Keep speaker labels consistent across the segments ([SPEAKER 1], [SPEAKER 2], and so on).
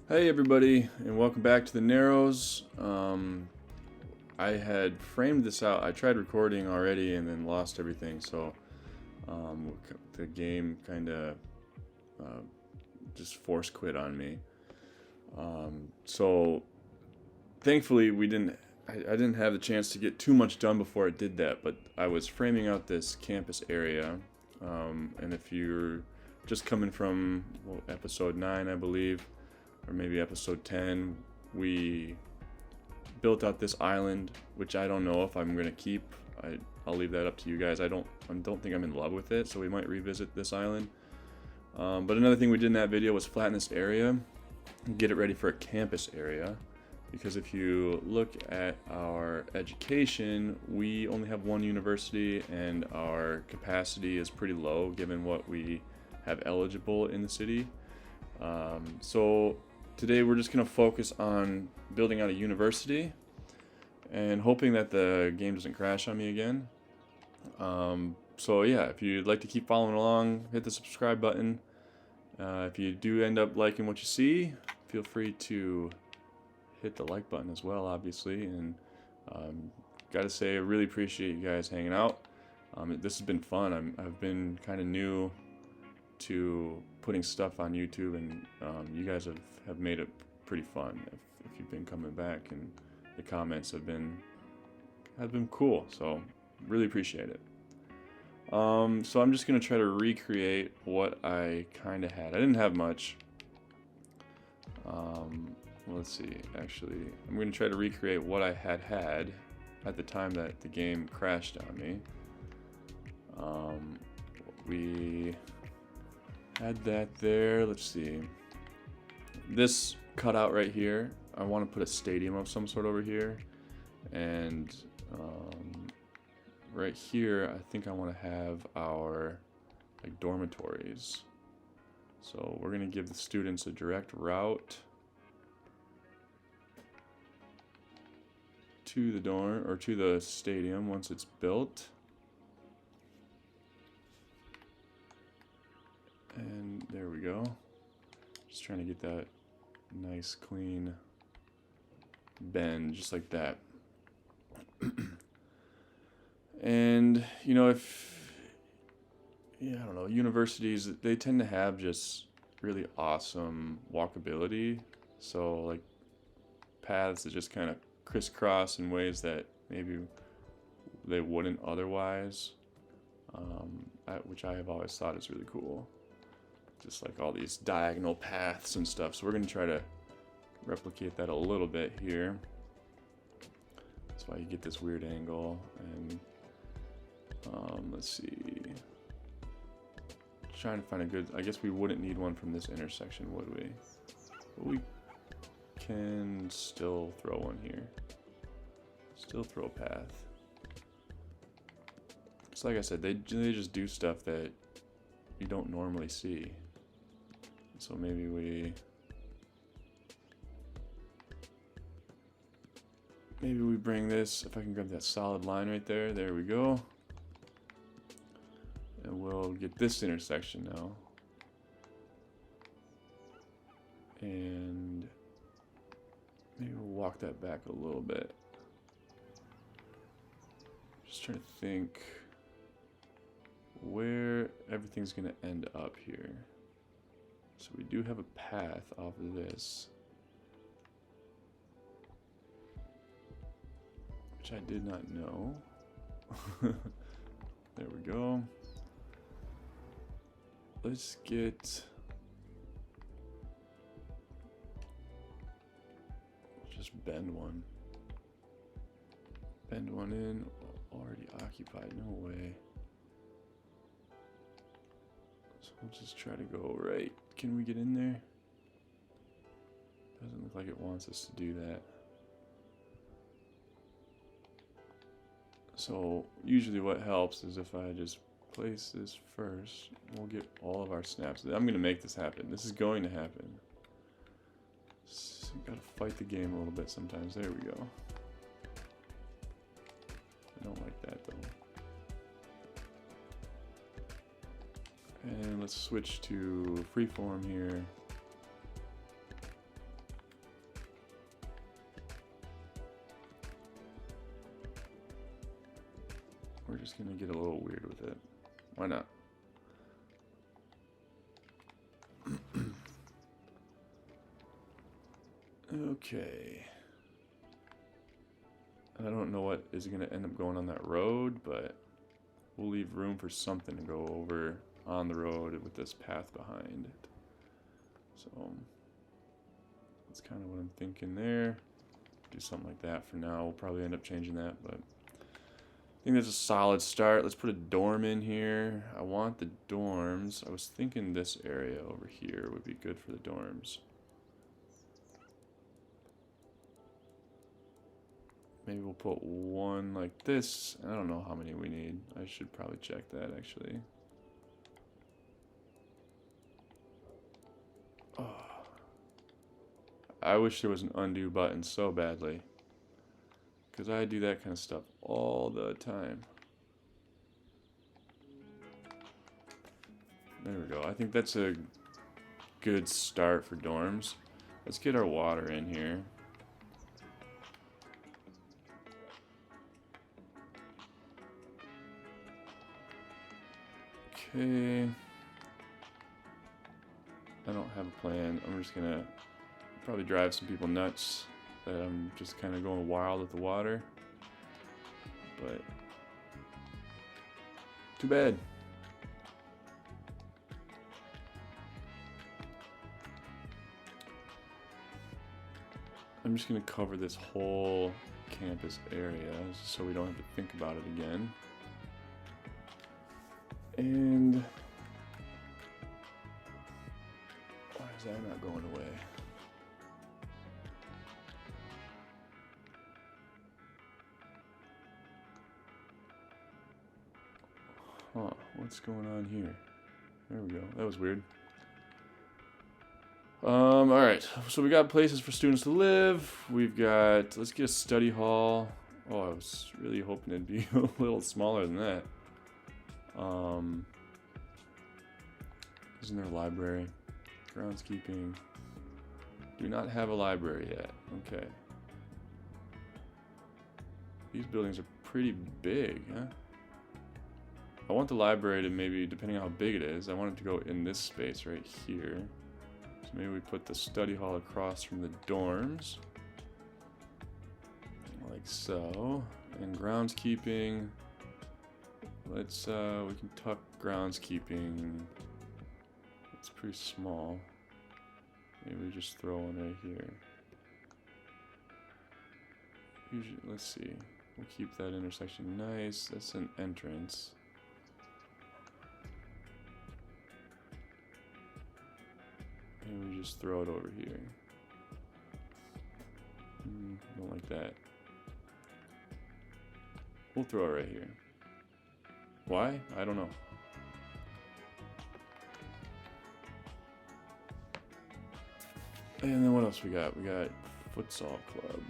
[SPEAKER 1] Hey everybody, and welcome back to the Narrows. I had framed this out. I tried recording already and then lost everything, so the game kind of uh, just force quit on me. So thankfully we didn't. I didn't have the chance to get too much done before it did that, but I was framing out this campus area, and if you're just coming from episode 9, I believe, or maybe episode 10, we built out this island, which I don't know if I'm gonna keep. I'll leave that up to you guys. I don't think I'm in love with it, so we might revisit this island. But another thing we did in that video was flatten this area and get it ready for a campus area. Because if you look at our education, we only have one university and our capacity is pretty low given what we have eligible in the city. So today we're just going to focus on building out a university and hoping that the game doesn't crash on me again. So yeah, if you'd like to keep following along, hit the subscribe button. If you do end up liking what you see, feel free to hit the like button as well, obviously. And gotta say, I really appreciate you guys hanging out. This has been fun. I've been kind of new to putting stuff on YouTube, and you guys have made it pretty fun. If you've been coming back, and the comments have been cool, so really appreciate it. So I'm just gonna try to recreate what I kind of had. I didn't have much. Let's see. Actually, I'm gonna try to recreate what I had at the time that the game crashed on me. We had that there. Let's see. This cutout right here, I want to put a stadium of some sort over here, and right here I think I want to have our dormitories. So we're gonna give the students a direct route to the dorm or to the stadium once it's built. And there we go. Just trying to get that nice clean bend just like that. And I don't know, universities, they tend to have just really awesome walkability. So like paths that just kind of crisscross in ways that maybe they wouldn't otherwise, which I have always thought is really cool. Just like all these diagonal paths and stuff. So we're going to try to replicate that a little bit here. That's why you get this weird angle. And let's see. Trying to find a good, I guess we wouldn't need one from this intersection, would we? But we can still throw one here. Still throw a path. It's like I said, they just do stuff that you don't normally see. So maybe we bring this, if I can grab that solid line right there. There we go. And we'll get this intersection now. And maybe we'll walk that back a little bit. Just trying to think where everything's going to end up here. So we do have a path off of this, which I did not know. There we go. Let's get, just bend one. Bend one in. Already occupied. No way. So we'll just try to go right. Can we get in there? Doesn't look like it wants us to do that. So usually what helps is if I just place this first, we'll get all of our snaps. I'm going to make this happen. This is going to happen. So gotta fight the game a little bit sometimes. There we go. I don't like that though. And let's switch to freeform here. just gonna get a little weird with it. Why not? Okay. I don't know what is going to end up going on that road, but we'll leave room for something to go over on the road with this path behind it. So that's kind of what I'm thinking there. Do something like that for now. We'll probably end up changing that, but I think that's a solid start. Let's put a dorm in here. I want the dorms. I was thinking this area over here would be good for the dorms. Maybe we'll put one like this. I don't know how many we need. I should probably check that actually. Oh. I wish there was an undo button so badly, because I do that kind of stuff all the time. There we go. I think that's a good start for dorms. Let's get our water in here. Okay. I don't have a plan. I'm just gonna probably drive some people nuts that I'm just kind of going wild with the water. But too bad. I'm just gonna cover this whole campus area so we don't have to think about it again. And why is that not going away? Huh, what's going on here? There we go. That was weird. Alright, so we got places for students to live. We've got, let's get a study hall. Oh, I was really hoping it'd be a little smaller than that. Isn't there a library? Groundskeeping. Do not have a library yet. Okay. These buildings are pretty big, huh? I want the library to maybe, depending on how big it is, I want it to go in this space right here. So maybe we put the study hall across from the dorms. Like so. And groundskeeping. Let's, we can tuck groundskeeping. It's pretty small. Maybe we just throw one right here. Usually, let's see. We'll keep that intersection nice. That's an entrance. Maybe we just throw it over here. Don't like that. We'll throw it right here. Why? I don't know. And then what else we got? We got futsal club.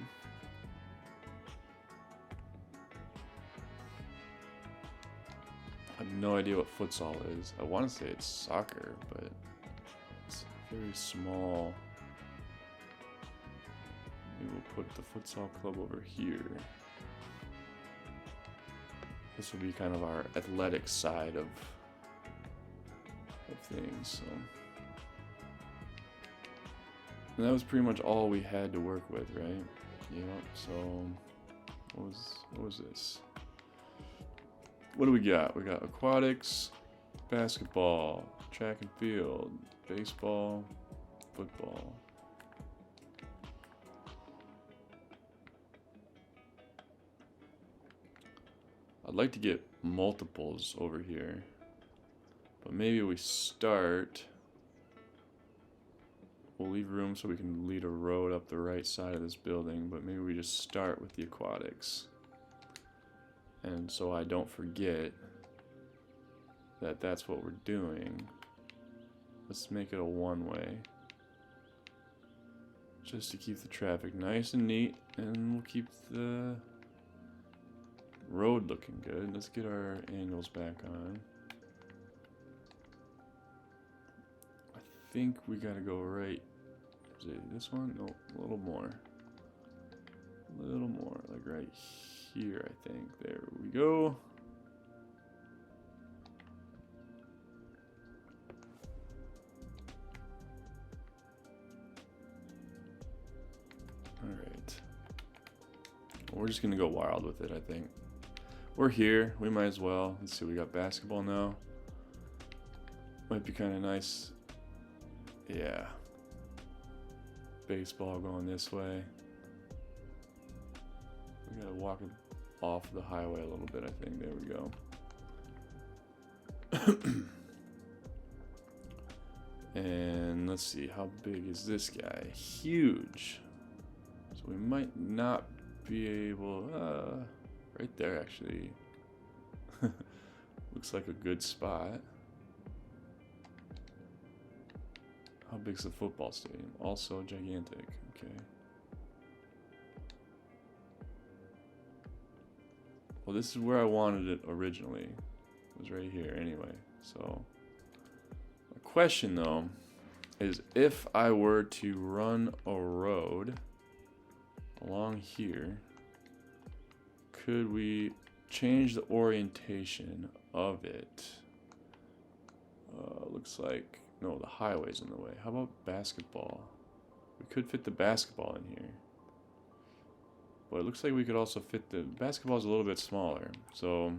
[SPEAKER 1] I have no idea what futsal is. I want to say it's soccer, but it's very small. Maybe we'll put the futsal club over here. This will be kind of our athletic side of things. So. And that was pretty much all we had to work with, right? Yep. So what was this? What do we got? We got aquatics, basketball, track and field, baseball, football. I'd like to get multiples over here, but maybe we start. We'll leave room so we can lead a road up the right side of this building, but maybe we just start with the aquatics. And so I don't forget that that's what we're doing. Let's make it a one-way. Just to keep the traffic nice and neat, and we'll keep the road looking good. Let's get our angles back on. I think we gotta go right. Is it this one? No, a little more. A little more, like right here, I think. There we go. We're just gonna go wild with it, I think. We're here, we might as well. Let's see, we got basketball now. Might be kind of nice. Yeah. Baseball going this way. We gotta walk off the highway a little bit, I think. There we go. And let's see, how big is this guy? Huge. So we might not be able, right there actually. Looks like a good spot. How big's the football stadium? Also gigantic, okay. Well, this is where I wanted it originally. It was right here anyway, so. The question though, is if I were to run a road along here, could we change the orientation of it? Looks like, no, the highway's in the way. How about basketball? We could fit the basketball in here. But it looks like we could also fit the basketball's a little bit smaller. So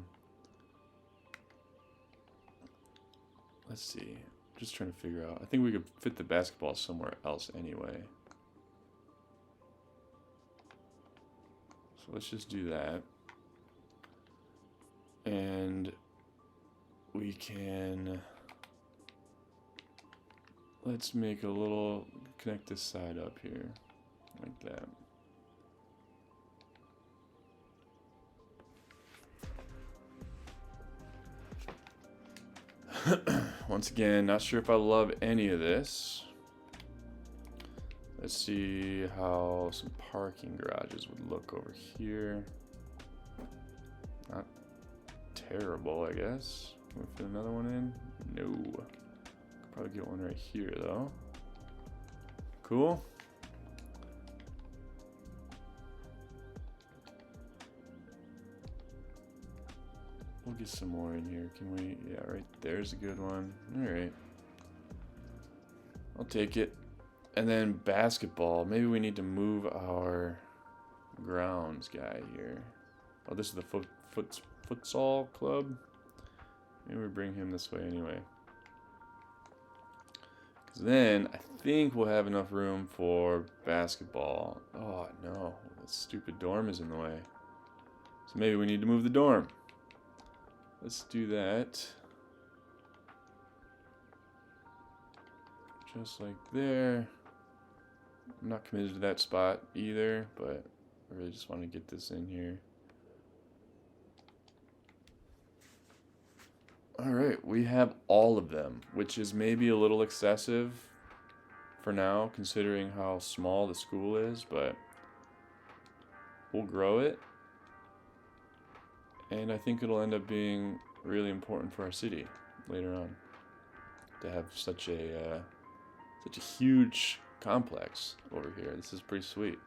[SPEAKER 1] let's see. Just trying to figure out. I think we could fit the basketball somewhere else anyway. So let's just do that. And we can, let's make a little, connect this side up here, like that. Once again, not sure if I love any of this. Let's see how some parking garages would look over here. Not terrible, I guess. Can we fit another one in? No. Could probably get one right here, though. Cool. We'll get some more in here. Can we? Yeah, right there's a good one. All right. I'll take it. And then basketball. Maybe we need to move our grounds guy here. Oh, this is the futsal club. Maybe we bring him this way anyway. Because then I think we'll have enough room for basketball. Oh, no. That stupid dorm is in the way. So maybe we need to move the dorm. Let's do that. Just like there. I'm not committed to that spot either, but I really just want to get this in here. Alright, we have all of them, which is maybe a little excessive for now, considering how small the school is, but we'll grow it. And I think it'll end up being really important for our city later on to have such a huge complex over here. This is pretty sweet.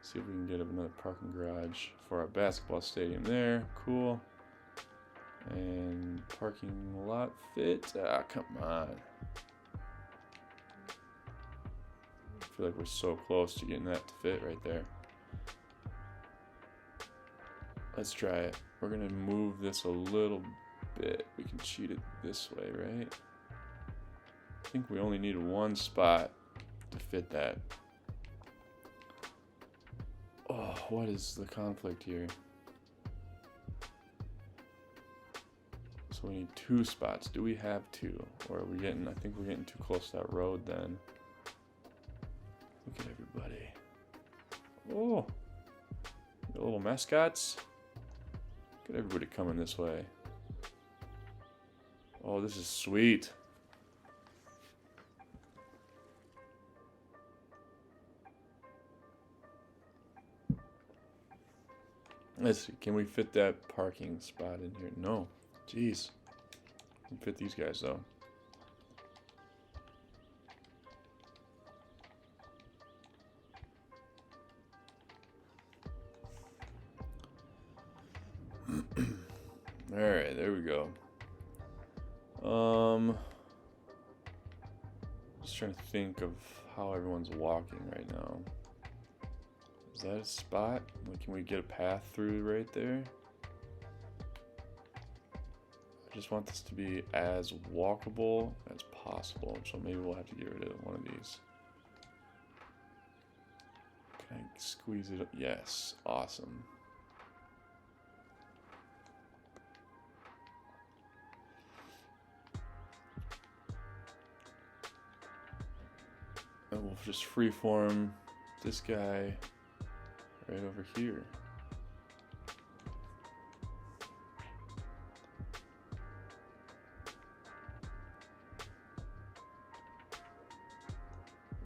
[SPEAKER 1] See if we can get another parking garage for our basketball stadium there. Cool. And parking lot fit. Ah, come on. I feel like we're so close to getting that to fit right there. Let's try it. We're gonna move this a little bit. We can cheat it this way, right? I think we only need one spot to fit that. Oh, what is the conflict here? So we need 2 spots. Do we have 2? Or are we getting, I think we're getting too close to that road then. Look at everybody. Oh, the little mascots. Look at everybody coming this way. Oh, this is sweet. Let's see, can we fit that parking spot in here? No. Jeez. We can fit these guys though. Alright, there we go. Just trying to think of how everyone's walking right now. Is that a spot? Like, can we get a path through right there? I just want this to be as walkable as possible, so maybe we'll have to get rid of one of these. Can I squeeze it up? Yes, awesome. And we'll just freeform this guy right over here.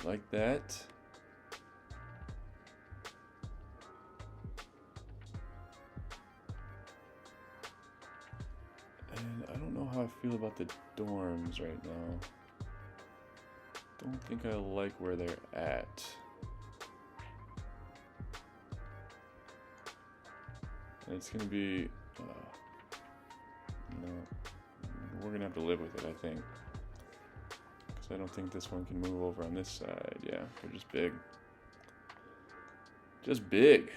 [SPEAKER 1] Like that. And I don't know how I feel about the dorms right now. Don't think I like where they're at. And it's gonna be, no, we're gonna have to live with it, I think. Because I don't think this one can move over on this side. Yeah, they're just big. Just big.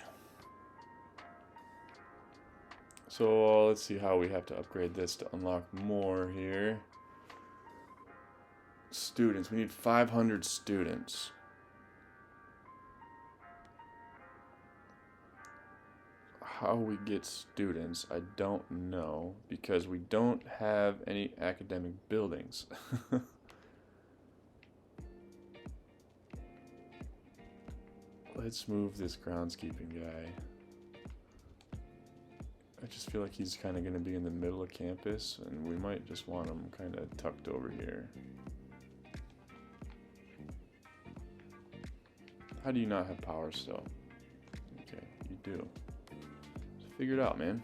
[SPEAKER 1] So let's see how we have to upgrade this to unlock more here. Students, we need 500 students. How we get students, I don't know, because we don't have any academic buildings. Let's move this groundskeeping guy. I just feel like he's kind of going to be in the middle of campus, and we might just want him kind of tucked over here. How do you not have power still? Okay, you do. Just figure it out, man.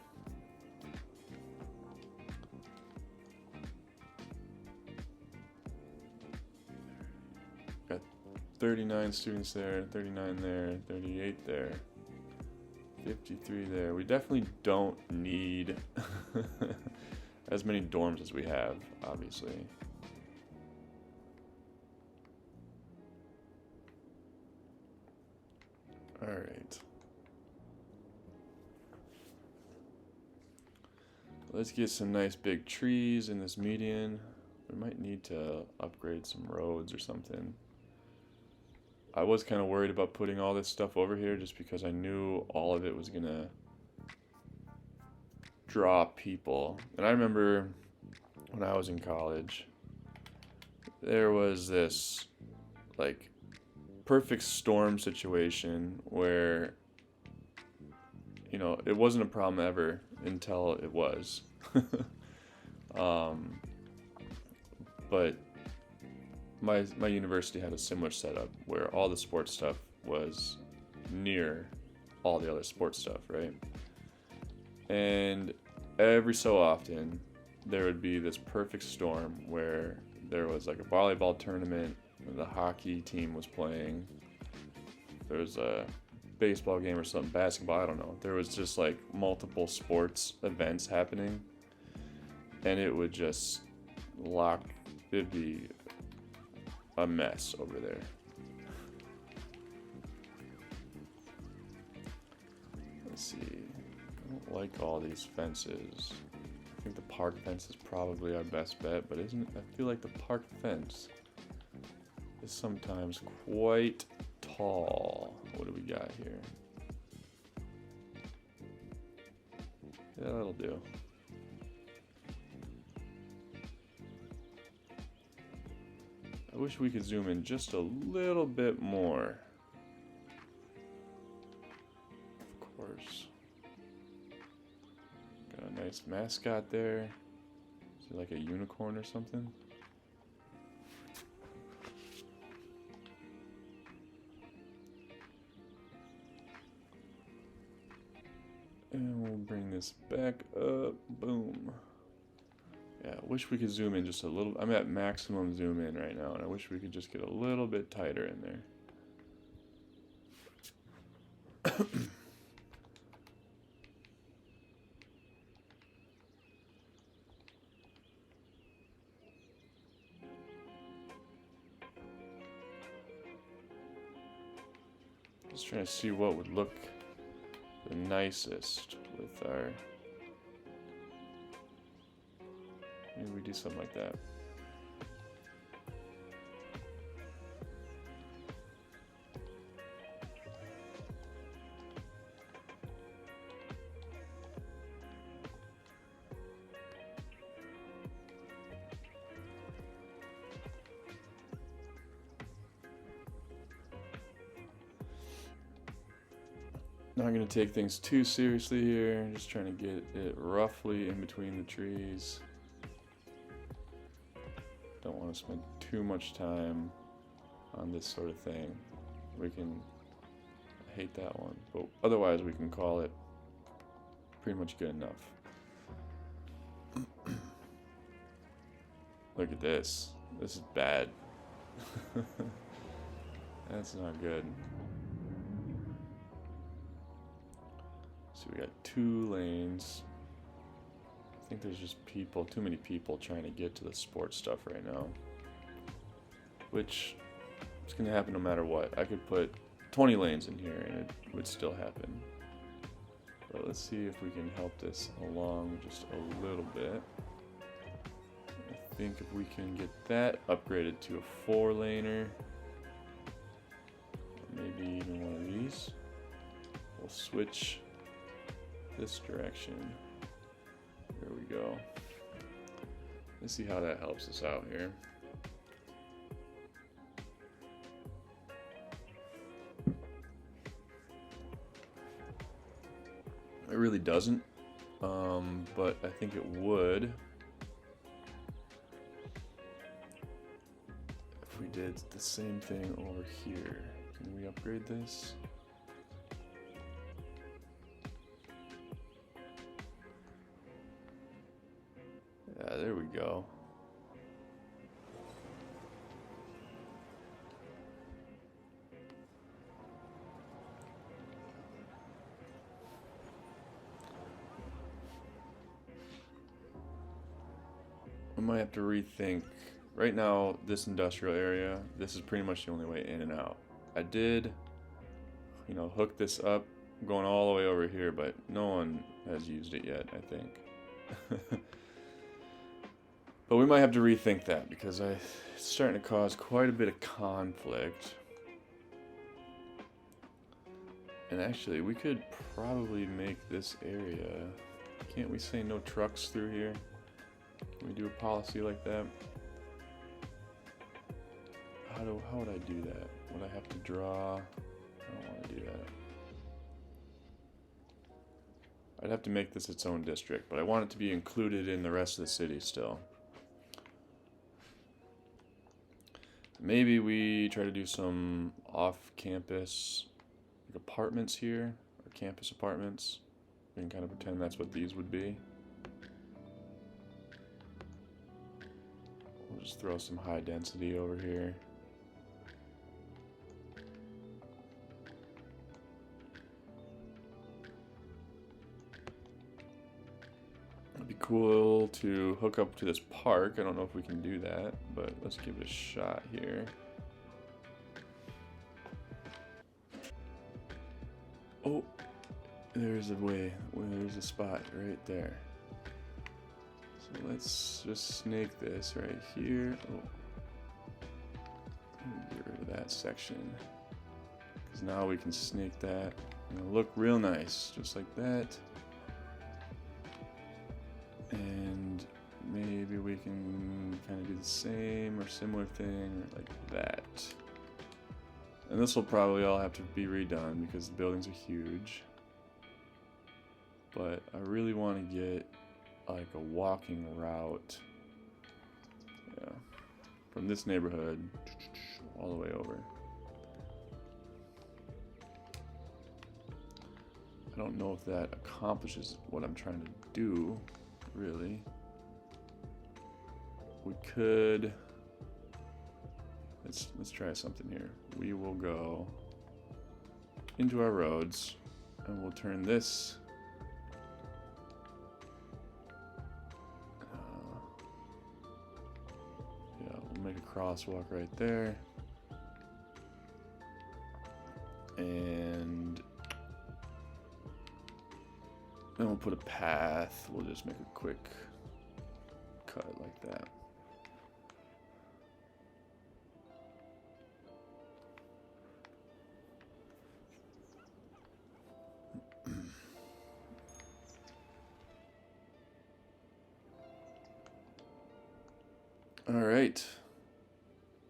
[SPEAKER 1] Got 39 students there, 39 there, 38 there, 53 there. We definitely don't need as many dorms as we have, obviously. Alright. Let's get some nice big trees in this median. We might need to upgrade some roads or something. I was kind of worried about putting all this stuff over here just because I knew all of it was gonna draw people. And I remember when I was in college, there was this like perfect storm situation where, you know, it wasn't a problem ever until it was. But my university had a similar setup where all the sports stuff was near all the other sports stuff, right? And every so often there would be this perfect storm where there was like a volleyball tournament, the hockey team was playing, there was a baseball game or something, basketball, I don't know. There was just like multiple sports events happening, and it would just it'd be a mess over there. Let's see, I don't like all these fences. I think the park fence is probably our best bet, but I feel like the park fence is sometimes quite tall. What do we got here? Yeah, that'll do. I wish we could zoom in just a little bit more. Of course. Got a nice mascot there. Is it like a unicorn or something? And we'll bring this back up. Boom. Yeah, I wish we could zoom in just a little. I'm at maximum zoom in right now, and I wish we could just get a little bit tighter in there. Just trying to see what would look the nicest with our... Maybe we do something like that. Not going to take things too seriously here. Just trying to get it roughly in between the trees. Don't want to spend too much time on this sort of thing. We can... I hate that one. But otherwise we can call it pretty much good enough. Look at this. This is bad. That's not good. So we got 2 lanes. I think there's just people, too many people trying to get to the sports stuff right now. Which is going to happen no matter what. I could put 20 lanes in here and it would still happen. But let's see if we can help this along just a little bit. I think if we can get that upgraded to a 4-laner, maybe even one of these, we'll switch this direction. There we go. Let's see how that helps us out here. It really doesn't, but I think it would if we did the same thing over here. Can we upgrade this? Yeah, there we go. I might have to rethink. Right now, this industrial area, this is pretty much the only way in and out. I did, you know, hook this up going all the way over here, but no one has used it yet, I think. But we might have to rethink that because it's starting to cause quite a bit of conflict. And actually, we could probably make this area... Can't we say no trucks through here? Can we do a policy like that? How would I do that? Would I have to draw? I don't want to do that. I'd have to make this its own district, but I want it to be included in the rest of the city still. Maybe we try to do some off-campus like apartments here, or campus apartments. We can kind of pretend that's what these would be. We'll just throw some high density over here. It'd be cool to hook up to this park. I don't know if we can do that, but let's give it a shot here. Oh, there's a way. There's a spot right there. So let's just snake this right here. Oh, get rid of that section. Because now we can snake that. And it'll look real nice, just like that. And maybe we can kind of do the same or similar thing like that. And this will probably all have to be redone because the buildings are huge. But I really want to get like a walking route. Yeah. From this neighborhood all the way over. I don't know if that accomplishes what I'm trying to do. Really, we could. Let's try something here. We will go into our roads, and we'll turn this. Yeah, we'll make a crosswalk right there, and Then we'll put a path. We'll just make a quick cut like that. Alright.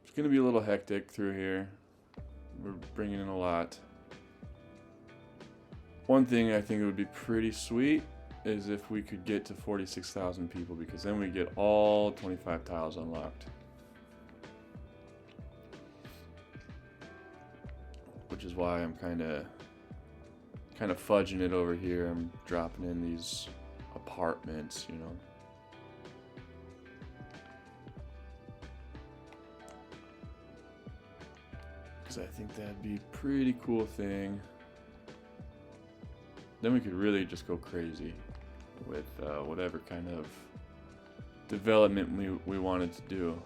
[SPEAKER 1] It's going to be a little hectic through here. We're bringing in a lot. One thing I think it would be pretty sweet is if we could get to 46,000 people, because then we get all 25 tiles unlocked. Which is why I'm kind of fudging it over here. I'm dropping in these apartments, you know. Because I think that'd be a pretty cool thing. Then we could really just go crazy with whatever kind of development we wanted to do.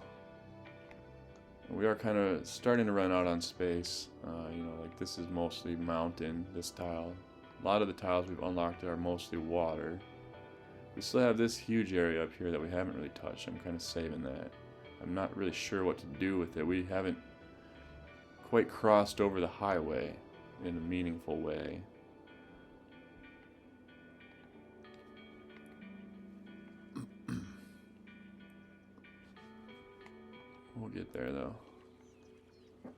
[SPEAKER 1] We are kind of starting to run out on space. You know, like this is mostly mountain, this tile. A lot of the tiles we've unlocked are mostly water. We still have this huge area up here that we haven't really touched. I'm kind of saving that. I'm not really sure what to do with it. We haven't quite crossed over the highway in a meaningful way. We'll get there though. I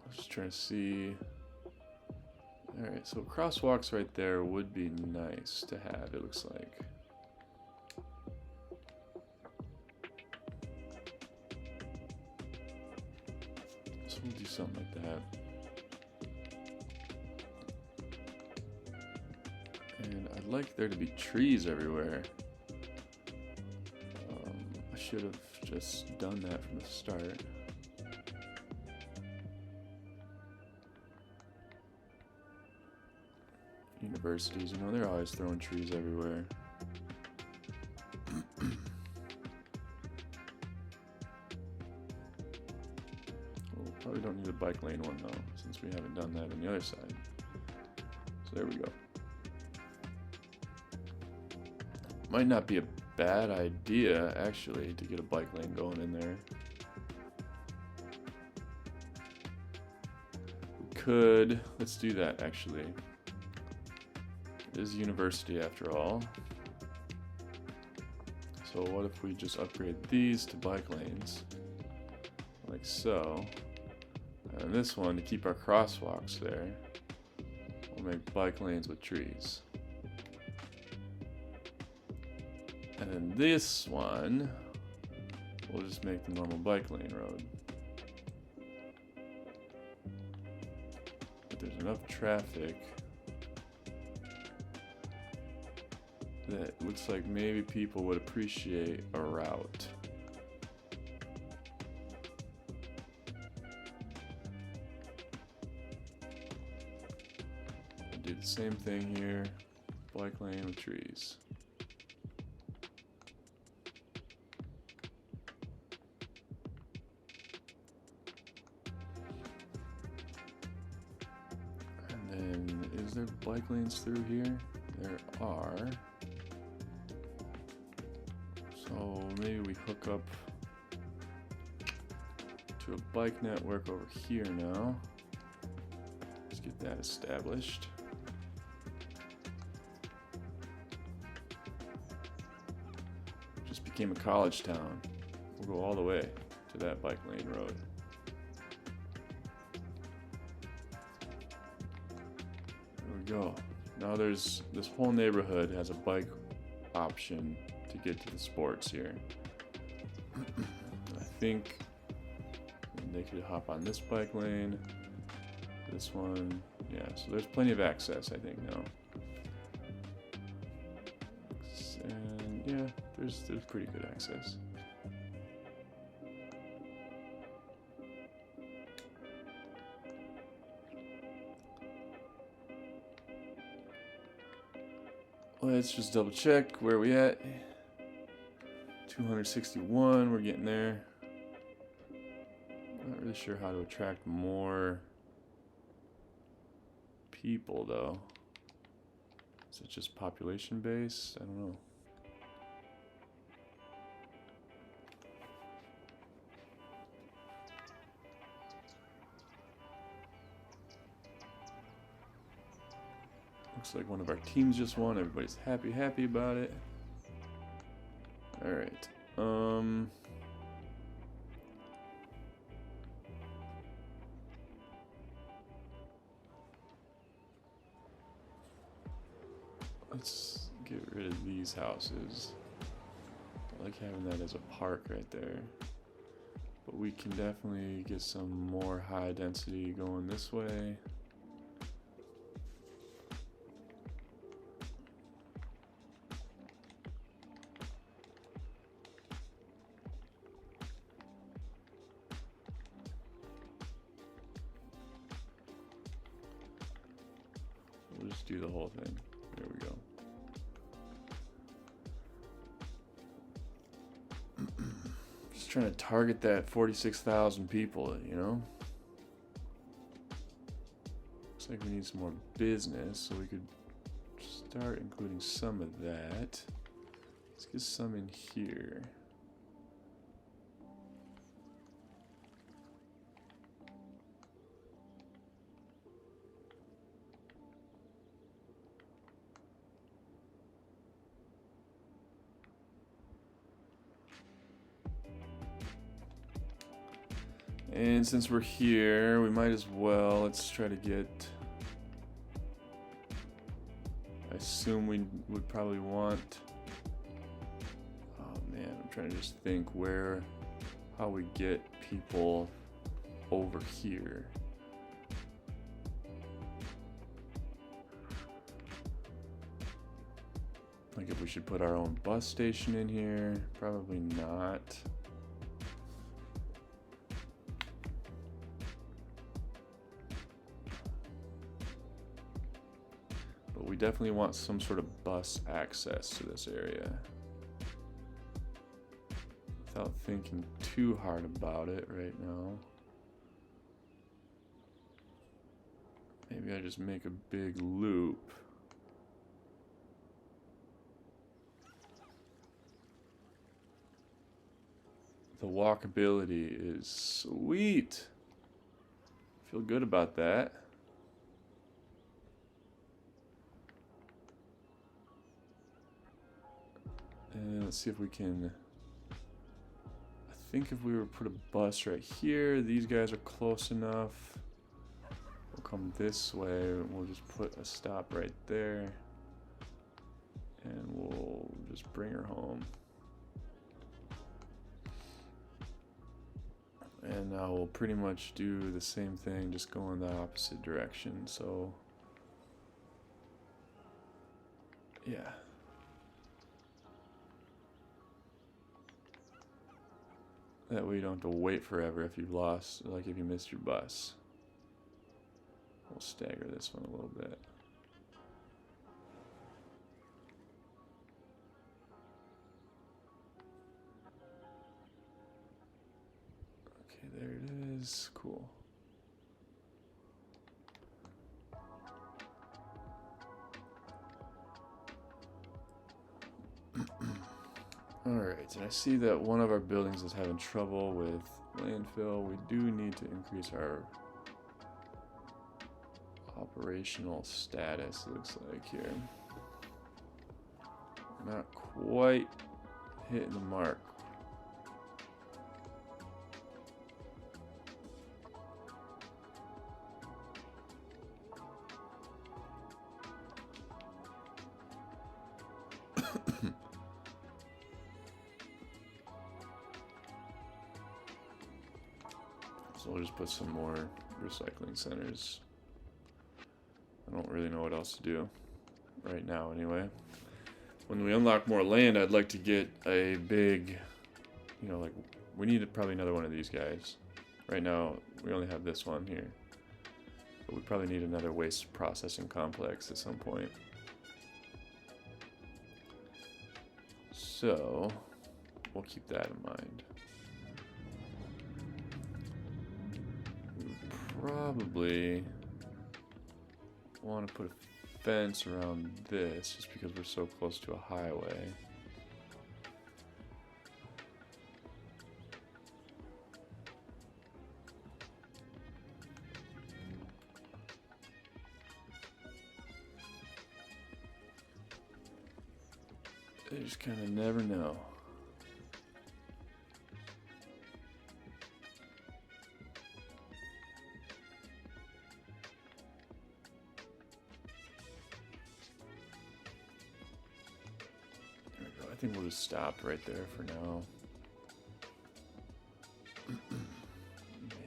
[SPEAKER 1] was just trying to see. Alright, so crosswalks right there would be nice to have, it looks like. So we'll do something like that. And I'd like there to be trees everywhere. I should have just done that from the start. Universities, you know, they're always throwing trees everywhere. Well, probably don't need a bike lane one though, since we haven't done that on the other side. So there we go. Might not be a bad idea, actually, to get a bike lane going in there. We could, let's do that actually. It is a university after all. So what if we just upgrade these to bike lanes, like so. And this one, to keep our crosswalks there, we'll make bike lanes with trees. And then this one, we'll just make the normal bike lane road. But there's enough traffic that looks like maybe people would appreciate a route. I'll do the same thing here, bike lane with trees. And then, is there bike lanes through here? There are. So maybe we hook up to a bike network over here now. Let's get that established. Just became a college town. We'll go all the way to that bike lane road. There we go. Now there's this whole neighborhood has a bike option to get to the sports here. I think they could hop on this bike lane, this one, yeah, so there's plenty of access I think now. And yeah, there's pretty good access. Let's just double check where we at. 261, we're getting there. Not really sure how to attract more people though. Is it just population based? I don't know. Looks like one of our teams just won. Everybody's happy about it. Alright. Let's get rid of these houses. I like having that as a park right there. But we can definitely get some more high density going this way. We'll just do the whole thing. There we go. Just trying to target that 46,000 people, you know? Looks like we need some more business, so we could start including some of that. Let's get some in here. And since we're here, we might as well, let's try to get, I assume we would probably want, oh man, I'm trying to just think how we get people over here. Like if we should put our own bus station in here, probably not. We definitely want some sort of bus access to this area. Without thinking too hard about it right now. Maybe I just make a big loop. The walkability is sweet. Feel good about that. And let's see if we can, I think if we were to put a bus right here, these guys are close enough. We'll come this way, and we'll just put a stop right there. And we'll just bring her home. And now we'll pretty much do the same thing, just go in the opposite direction, so. Yeah. That way you don't have to wait forever if you've lost, like if you missed your bus. We'll stagger this one a little bit. Okay, there it is. Cool. Alright, and I see that one of our buildings is having trouble with landfill. We do need to increase our operational status, it looks like here. We're not quite hitting the mark. So we'll just put some more recycling centers. I don't really know what else to do right now anyway. When we unlock more land, I'd like to get a big, you know, like, we need probably another one of these guys. Right now, we only have this one here. But we probably need another waste processing complex at some point. So, we'll keep that in mind. We would probably want to put a fence around this just because we're so close to a highway. You just kind of never know. There we go. I think we'll just stop right there for now.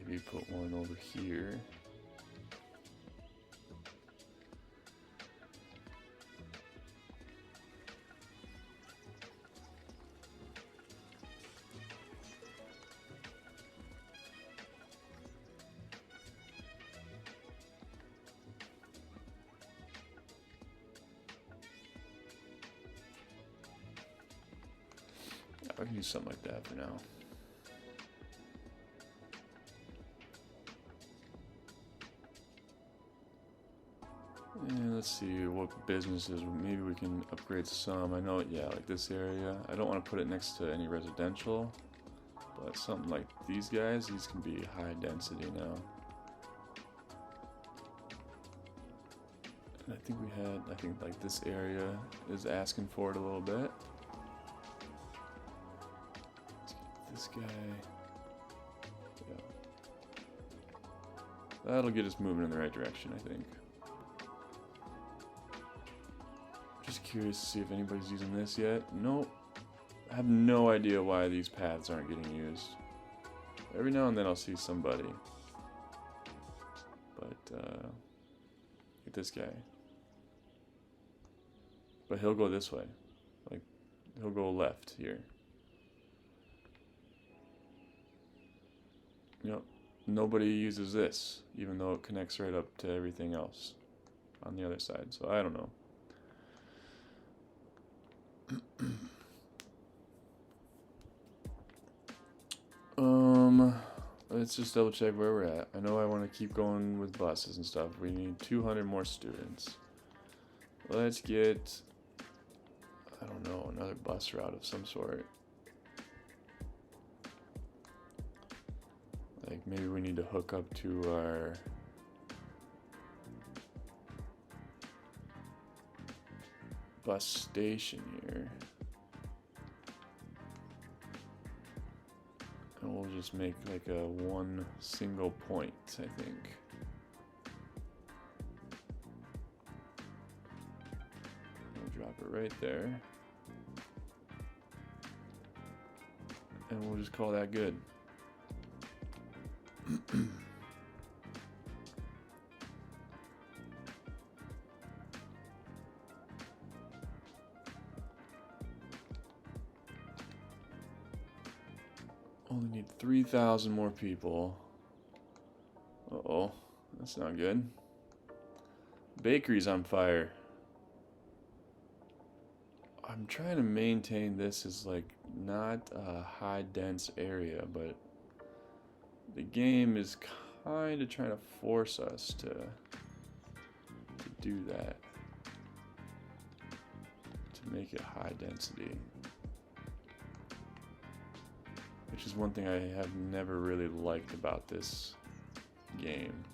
[SPEAKER 1] Maybe put one over here. I can use something like that for now. And let's see what businesses, maybe we can upgrade some. I know, yeah, like this area. I don't want to put it next to any residential, but something like these guys, these can be high density now. And I think like this area is asking for it a little bit. This guy, yeah. That'll get us moving in the right direction, I think. Just curious to see if anybody's using this yet. Nope. I have no idea why these paths aren't getting used. Every now and then I'll see somebody. But, get this guy. But he'll go this way. Like, he'll go left here. Yep, nobody uses this, even though it connects right up to everything else on the other side. So I don't know. Let's just double check where we're at. I know I want to keep going with buses and stuff. We need 200 more students. Let's get, I don't know, another bus route of some sort. Like maybe we need to hook up to our bus station here. And we'll just make like a one single point, I think. We'll drop it right there. And we'll just call that good. Only need 3,000 more people. Uh-oh, that's not good. Bakery's on fire. I'm trying to maintain this as like not a high dense area, but the game is kind of trying to force us to do that, to make it high density, which is one thing I have never really liked about this game.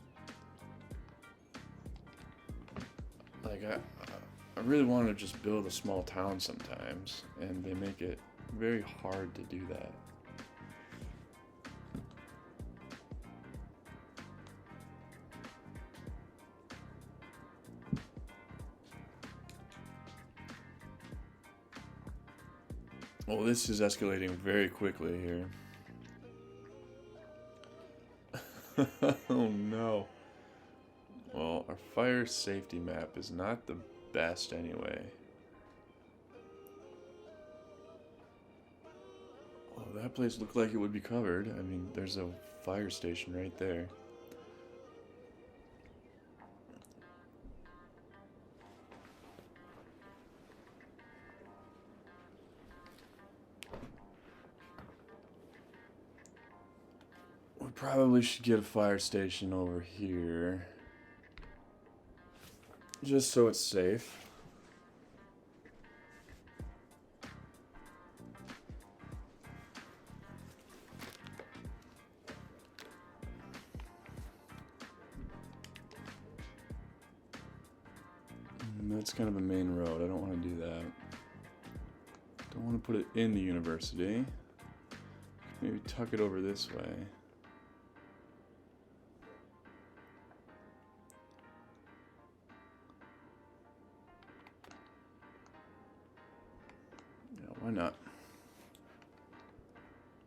[SPEAKER 1] Like I really want to just build a small town sometimes, and they make it very hard to do that. Well, this is escalating very quickly here. Oh no. Well, our fire safety map is not the best anyway. Well, that place looked like it would be covered. I mean, there's a fire station right there. probably should get a fire station over here. Just so it's safe. And that's kind of a main road. I don't want to do that. Don't want to put it in the university. Maybe tuck it over this way. Yeah, why not?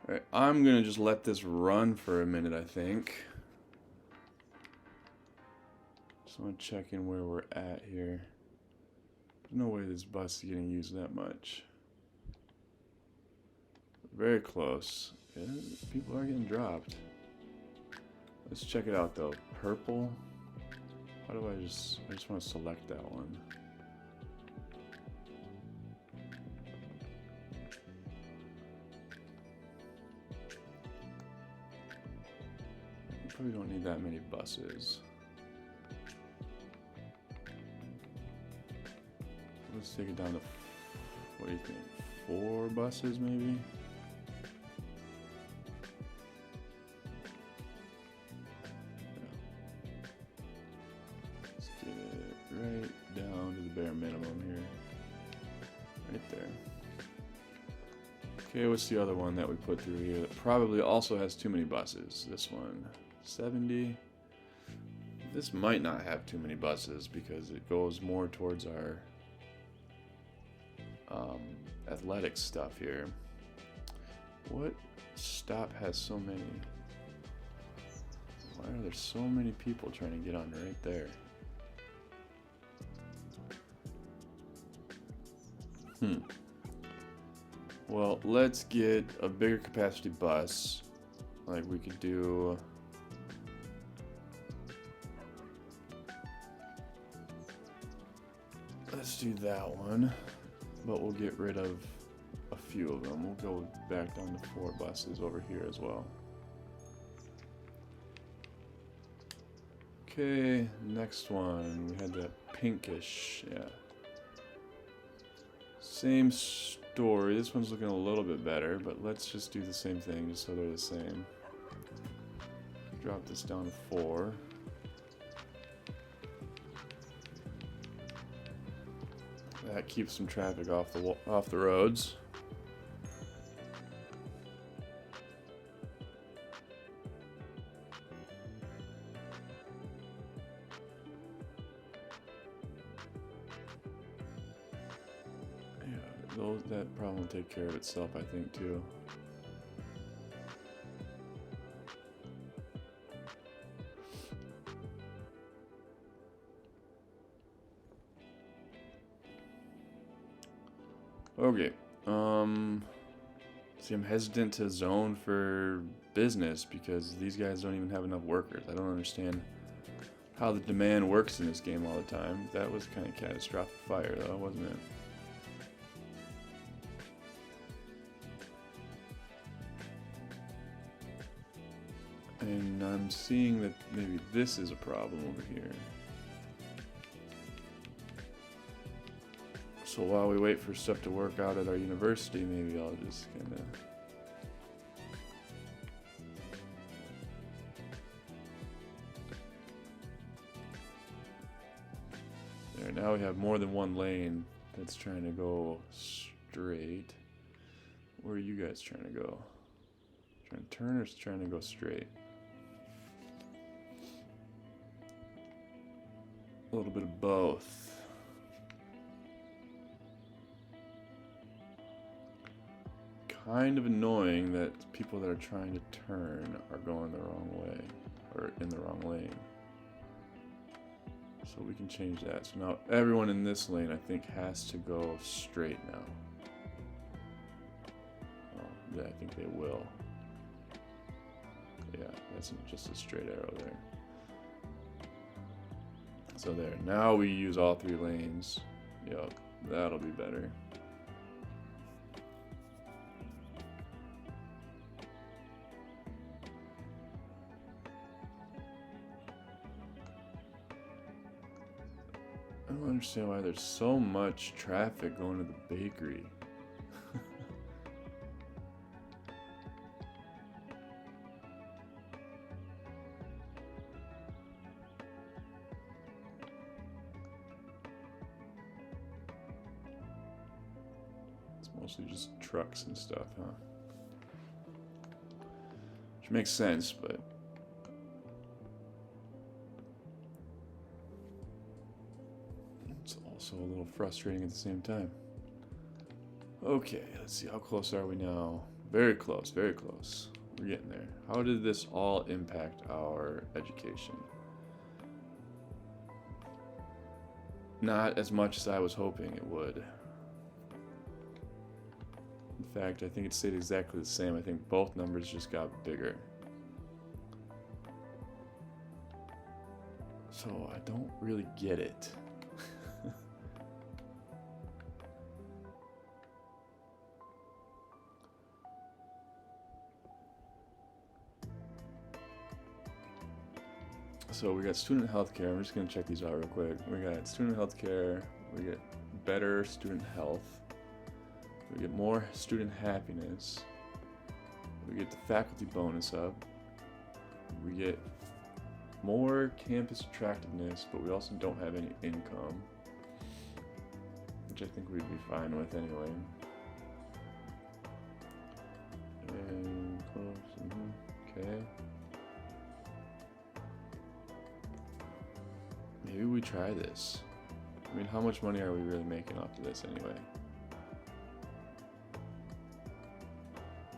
[SPEAKER 1] Alright, I'm gonna just let this run for a minute, I think. Just want to check in where we're at here. There's no way this bus is getting used that much. Very close. Yeah, people are getting dropped. Let's check it out though. Purple. How do I just want to select that one. Probably don't need that many buses. Let's take it down to, what do you think, 4 buses maybe? Let's get it right down to the bare minimum here. Right there. Okay, what's the other one that we put through here that probably also has too many buses? This one, 70. This might not have too many buses because it goes more towards our athletic stuff here. What stop has so many? Why are there so many people trying to get on right there? Well, let's get a bigger capacity bus. Like we could do. Let's do that one. But we'll get rid of a few of them. We'll go back down to 4 buses over here as well. Okay, next one. We had that pinkish, yeah. Same story. This one's looking a little bit better, but let's just do the same thing just so they're the same. Drop this down to 4. That keeps some traffic off the roads. Yeah, that problem will take care of itself, I think, too. Okay, see, I'm hesitant to zone for business because these guys don't even have enough workers. I don't understand how the demand works in this game all the time. That was kind of catastrophic fire though, wasn't it? And I'm seeing that maybe this is a problem over here. So while we wait for stuff to work out at our university, maybe I'll just kind of... There, now we have more than one lane that's trying to go straight. Where are you guys trying to go? Trying to turn or trying to go straight? A little bit of both. Kind of annoying that people that are trying to turn are going the wrong way, or in the wrong lane. So we can change that. So now everyone in this lane, I think, has to go straight now. Oh, yeah, I think they will. Yeah, that's just a straight arrow there. So there, now we use all 3 lanes. Yup, that'll be better. don't understand why there's so much traffic going to the bakery. It's mostly just trucks and stuff, huh? Which makes sense, but it's also a little frustrating at the same time. Okay, let's see, how close are we now? Very close, very close. We're getting there. How did this all impact our education? Not as much as I was hoping it would. In fact, I think it stayed exactly the same. I think both numbers just got bigger. So I don't really get it. So we got student healthcare. I'm just gonna check these out real quick. We got student healthcare. We get better student health. We get more student happiness. We get the faculty bonus up. We get more campus attractiveness, but we also don't have any income, which I think we'd be fine with anyway. And close. Okay. Maybe we try this. I mean, how much money are we really making off of this anyway?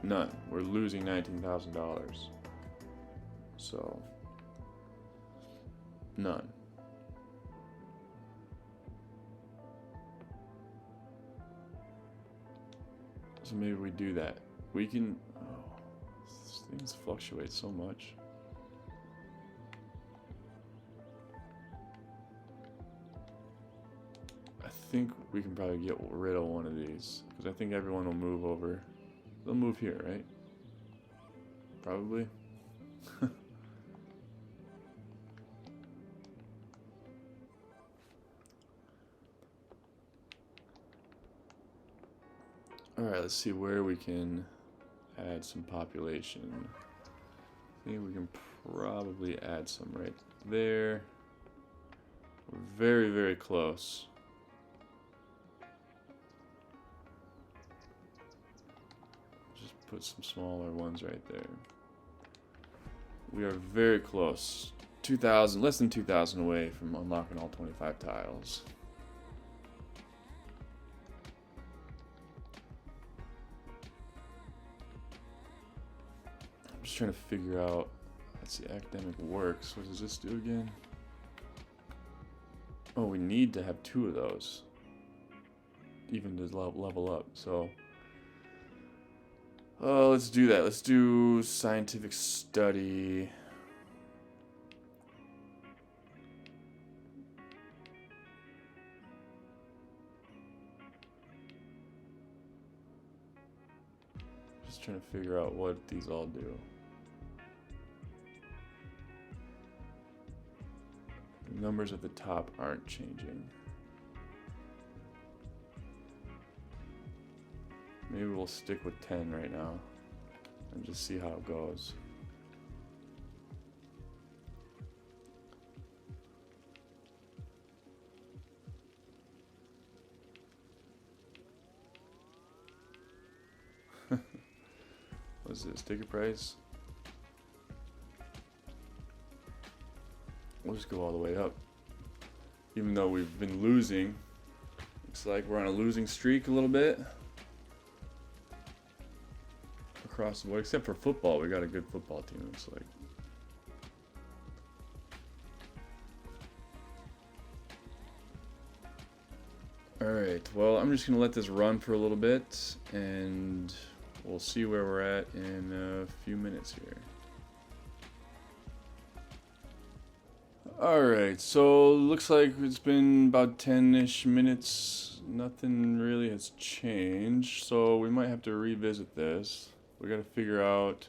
[SPEAKER 1] None. We're losing $19,000. So, none. So maybe we do that. We can... Oh, things fluctuate so much. I think we can probably get rid of one of these, because I think everyone will move over. They'll move here, right? Probably. Alright, let's see where we can add some population. I think we can probably add some right there. We're very, very close. Just put some smaller ones right there. We are very close. 2,000, less than 2,000 away from unlocking all 25 tiles. I'm just trying to figure out, let's see, academic works. What does this do again? Oh, we need to have 2 of those, even to level up, so. Oh, let's do that. Let's do scientific study. Just trying to figure out what these all do. The numbers at the top aren't changing. Maybe we'll stick with 10 right now and just see how it goes. What's this? Ticket price? We'll just go all the way up. Even though we've been losing. Looks like we're on a losing streak a little bit. Across the board, except for football. We got a good football team, it looks like. Alright, well, I'm just going to let this run for a little bit, and we'll see where we're at in a few minutes here. Alright, so looks like it's been about 10-ish minutes. Nothing really has changed, so we might have to revisit this. We got to figure out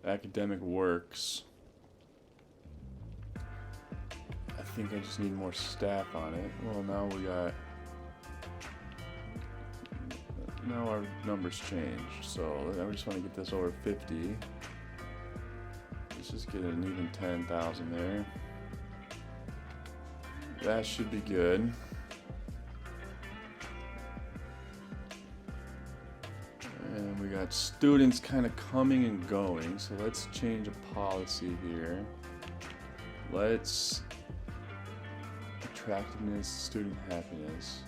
[SPEAKER 1] academic works. I think I just need more staff on it. Well, now we got... Now our numbers changed, so I just want to get this over 50. Let's just get an even 10,000 there. That should be good. And we got students kind of coming and going, so let's change a policy here. Let's attractiveness, student happiness.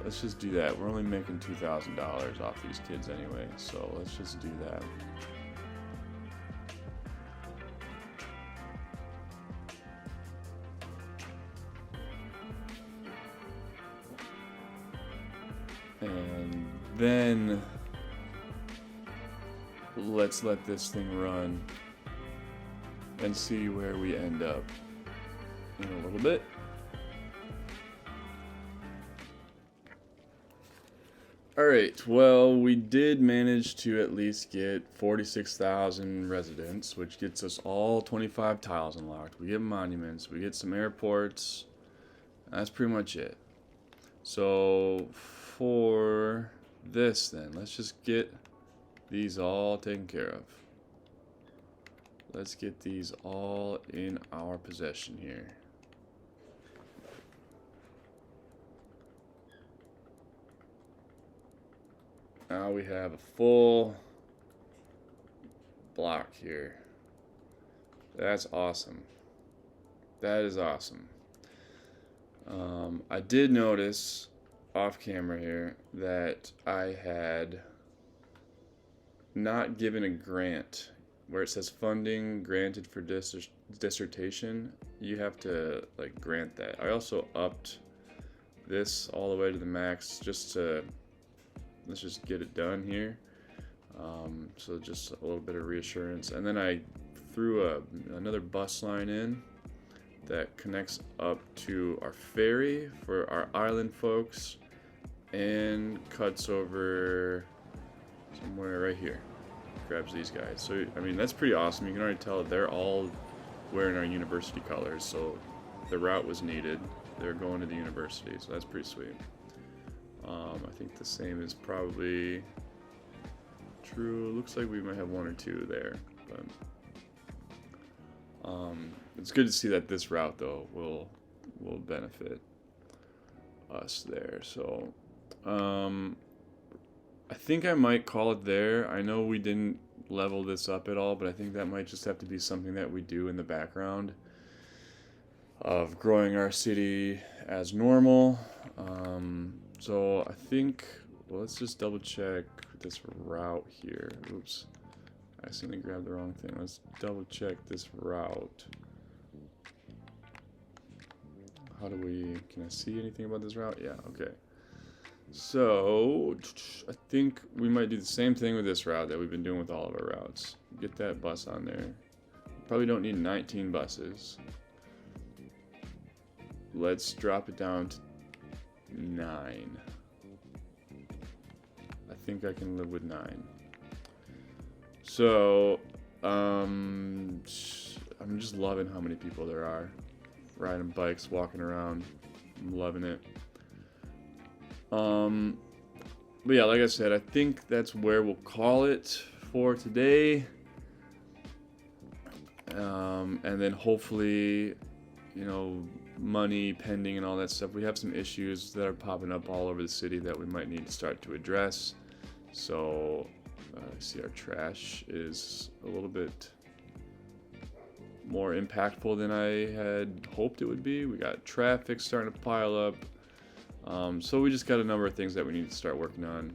[SPEAKER 1] Let's just do that. We're only making $2,000 off these kids anyway, so let's just do that. And then let's let this thing run and see where we end up in a little bit. Alright, well, we did manage to at least get 46,000 residents, which gets us all 25 tiles unlocked. We get monuments, we get some airports. That's pretty much it. So, for this then, let's just get these all taken care of. Let's get these all in our possession here. Now we have a full block here. That's awesome. That is awesome. I did notice off camera here that I had not given a grant where it says funding granted for dissertation. You have to like grant that. I also upped this all the way to the max just to let's just get it done here. So just a little bit of reassurance, and then I threw another bus line in that connects up to our ferry for our island folks and cuts over somewhere right here. Grabs these guys. So I mean that's pretty awesome. You can already tell they're all wearing our university colors, so the route was needed. They're going to the university, so that's pretty sweet. I think the same is probably true. Looks like we might have one or two there, but it's good to see that this route though will benefit us there. So I think I might call it there. I know we didn't level this up at all, but I think that might just have to be something that we do in the background of growing our city as normal. So I think, well, let's just double check this route here. Oops, I accidentally grabbed the wrong thing. Let's double check this route. How do we, can I see anything about this route? Yeah, okay. So I think we might do the same thing with this route that we've been doing with all of our routes. Get that bus on there. Probably don't need 19 buses. Let's drop it down to 9. I think I can live with 9. So I'm just loving how many people there are riding bikes, walking around. I'm loving it. But yeah, like I said, I think that's where we'll call it for today. And then hopefully, you know, money pending and all that stuff. We have some issues that are popping up all over the city that we might need to start to address. So I see our trash is a little bit more impactful than I had hoped it would be. We got traffic starting to pile up. So we just got a number of things that we need to start working on.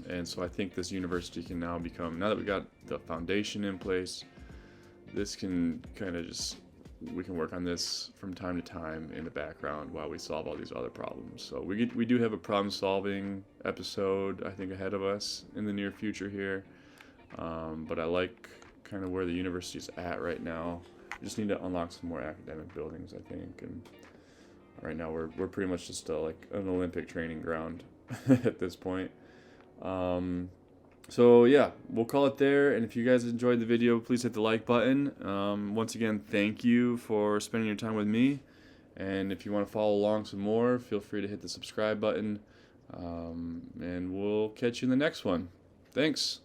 [SPEAKER 1] And so I think this university can now become, now that we got the foundation in place, this can kind of just, we can work on this from time to time in the background while we solve all these other problems. So we do have a problem solving episode, I think, ahead of us in the near future here. But I like kind of where the university's at right now. We just need to unlock some more academic buildings, I think. And right now we're pretty much just like an Olympic training ground at this point. So yeah, we'll call it there. And if you guys enjoyed the video, please hit the like button. Once again, thank you for spending your time with me. And if you want to follow along some more, feel free to hit the subscribe button. And we'll catch you in the next one. Thanks.